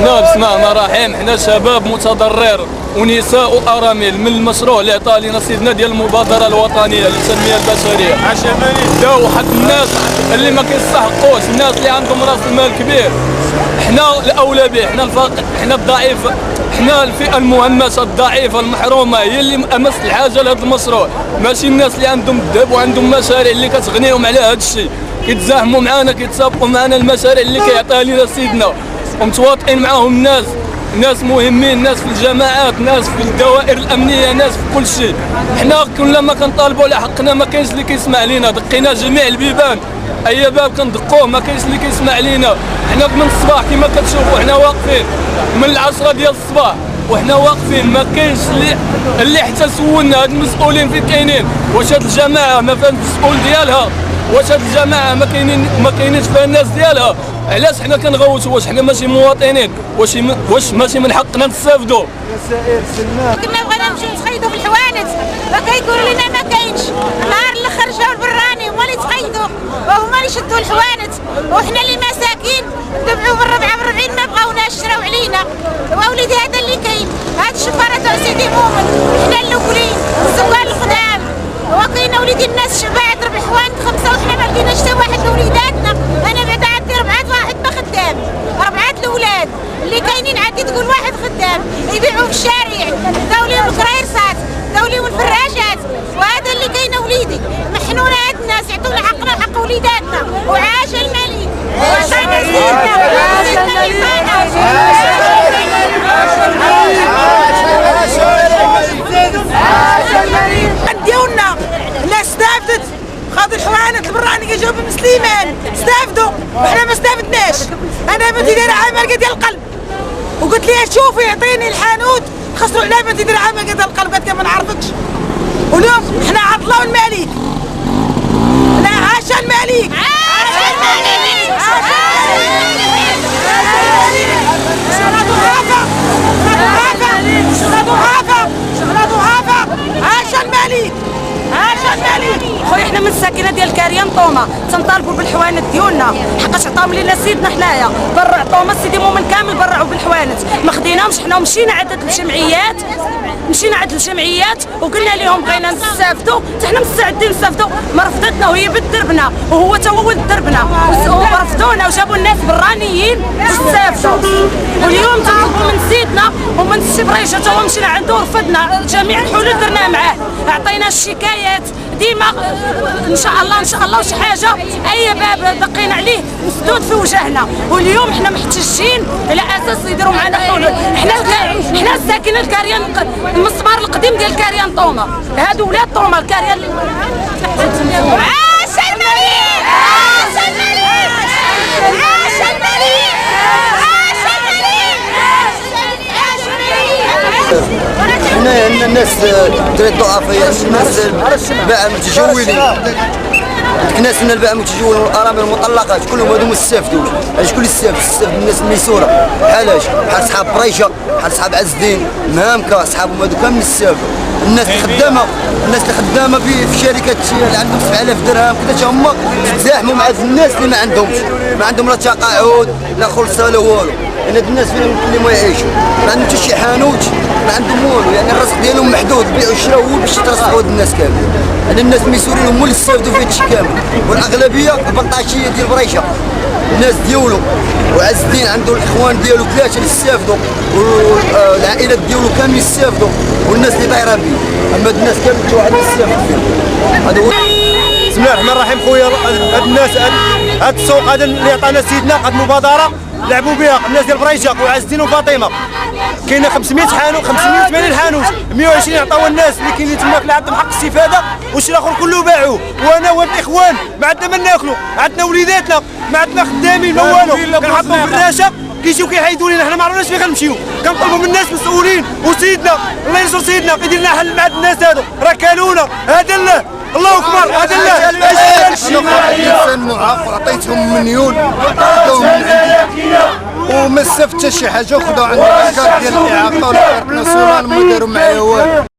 حنا بسم الله الرحمن الرحيم، حنا شباب متضرر ونساء وارامل من المشروع اللي عطاه لنا سيدنا ديال المبادره الوطنيه للتنميه البشريه. داو واحد الناس اللي ما كيستحقوش، الناس اللي عندهم راس المال كبير. حنا الاولى به، حنا الفقير، حنا الضعيف، حنا الفئه المهمشه الضعيفه المحرومه هي اللي امس الحاجه لهذا المشروع، ماشي الناس اللي عندهم الذهب وعندهم مشاريع اللي كتغنيهم على هذا الشيء. كيتزاحموا معنا، كيتسابقوا معنا المشاريع اللي كيعطيها لنا سيدنا، ومتواطئين معاهم ناس مهمين، ناس في الجماعات، ناس في الدوائر الامنيه، ناس في كل شيء. حنا كل ما كنطالبوا على حقنا ما كاينش اللي كيسمع لينا، دقينا جميع البيبان، اي باب كندقوه ما كاينش اللي كيسمع لينا. حنا من الصباح كما كتشوفوا حنا واقفين من العشرة ديال الصباح وحنا واقفين، ما كاينش اللي حتى سولنا هاد المسؤولين فين كاينين، واش هاد الجماعه ما فهمتش المسؤول ديالها، واش هاد الجماعه ما كاينينش فيها الناس ديالها. علاش حنا كنغوتوا؟ واش حنا ماشي مواطنين؟ واش ماشي من حقنا نستافدوا؟ كنا بغينا نمشيو نتقيدوا بالحوانت، ما كيقولوا لنا ما كاينش. نهار الاخر جاو البراني هما اللي تقيدوا وهما اللي شدوا الحوانت، وحنا اللي مساكين ندفعوا بالربعه ب40 ما بغاوناش، شراو علينا. ووليدي هذا اللي كاين، هاد الشفاره تاع سيدي مؤمن، حنا الاولين الزوال القدام، وكاين وليدي الناس شبعت ربع حوانت 5 وحنا ما لقيناش حتى واحد لوليداتنا. انا بعدا عندي 4 واحد ما خدام، 4 الاولاد اللي كاينين عندي تقول واحد خدام يبيعوا في الشارع، داو ليهم الكريرسات، داو ليهم الفراجات، وهذا اللي كاين وليدي. محنونه هاد الناس، يعطونا حقنا وحق وليداتنا، وعاش الملك وعاش سيدنا ديالنا. الناس استافدت، خاطر الحوانت البراني جاوب من سليمان استافدوا وحنا ما استافدناش. انا بنتي دايره عمليه ديال القلب وقلت لها شوفي عطيني الحانوت، خسروا عليها بنتي دايره عمليه ديال القلب، قالت لي ما نعرفكش. واليوم حنا عطلوا الملك، لا عاش الملك، عاش الملك، عاش الملك، شغلاتو هافا، شغلاتو هافا، شغلاتو هافا، عاش الملك، عاش الملك. خويا حنا من الساكنه ديال كاريان طوما تنطالبوا بالحوانت ديالنا، حقاش عطاهم لينا سيدنا حنايا، برع طوما سيدي مؤمن كامل برعوا بالحوانت، ما خديناهمش. حنا مشينا عند الجمعيات وقلنا لهم بغينا نستافدوا، حتى حنا مستعدين نستافدوا، ما رفضتنا وهي بالدربنا، وهو تا هو ولد دربنا، ورفضونا وجابوا الناس برانيين واستافدوا. واليوم تنطلبوا من سيدنا ومن السي بريشه تا هو مشينا عنده ورفضنا، جميع الحلول درنا معاه، عطينا الشكايات ديما ان شاء الله وشي حاجه اي باب دقينا عليه مسدود في وجهنا. واليوم حنا محتجين على اساس يديروا معنا حلول. حنا ساكنين الكاريان، المسمار القديم ديال كاريان طوما، هادو ولاد طوما الكاريان. عاش الملك، عاش الملك، عاش الملك، عاش الملك، عاش الملك. حنا الناس دريت ضعفاء، الناس باع متجولين، الناس من الباع متجولين والارامل المطلقات كلهم هادو ما استافدوش. شكون اللي استافد؟ الناس الميسوره، بحال صحاب بريشه، بحال صحاب عز الدين، مهامكه، صحابهم هادو كاملين استافدوا. الناس اللي خدامه في شركات اللي عندهم 7000 درهم كذا، تا هما تزاحموا مع الناس اللي ما عندهم لا تقاعد لا خلصه لا والو. يعني هاد الناس فين اللي ما يعيشوا، ما عندهم حتى شي حانوت، ما عندهم والو، يعني الرزق ديالهم محدود، بيعوا وشراو هو باش يترزقوا هاد الناس كامل. يعني الناس الميسورين هما اللي استافدوا في هادشي كامل، والاغلبيه البلطاشيه ديال بريشه الناس ديالو وعز الدين عنده الاخوان ديالو 3 اللي استافدوا، والعائلات ديالو كاملين استافدوا، والناس اللي دايره به. اما هاد الناس كامل حتى واحد استافد فيهم. هذا هو. بسم الله الرحمن الرحيم. خويا هاد الناس، هاد السوق هذا اللي عطانا سيدنا، هاد المبادره لعبوا بها الناس ديال بريشه وعز الدين وفاطمه. كاينه 500 حانوت، 580 حانوت، 120 عطاو الناس اللي كاينين تماك اللي عندهم حق الاستفاده، والشيء الاخر كله باعوه. وانا والاخوان ما عندنا ما ناكلوا، عندنا وليداتنا ما عندنا خدامين ما والو، كنحطوا في الراشه كيجيو كيحيدوا لينا، حنا ما عرفناش فين غنمشيو. كنطلبوا من الناس مسؤولين وسيدنا الله ينصر سيدنا يدير لنا حل مع الناس هادو، راه كالونا. هذا الله اكبر، هذا انا انسان معاق، عطيتهم مليون خداوهم من عندي وما استفدت شي حاجه، وخداو عندي الكارت ديال الاعاقه والكارت ناسيونال، ما داروا معايا والو.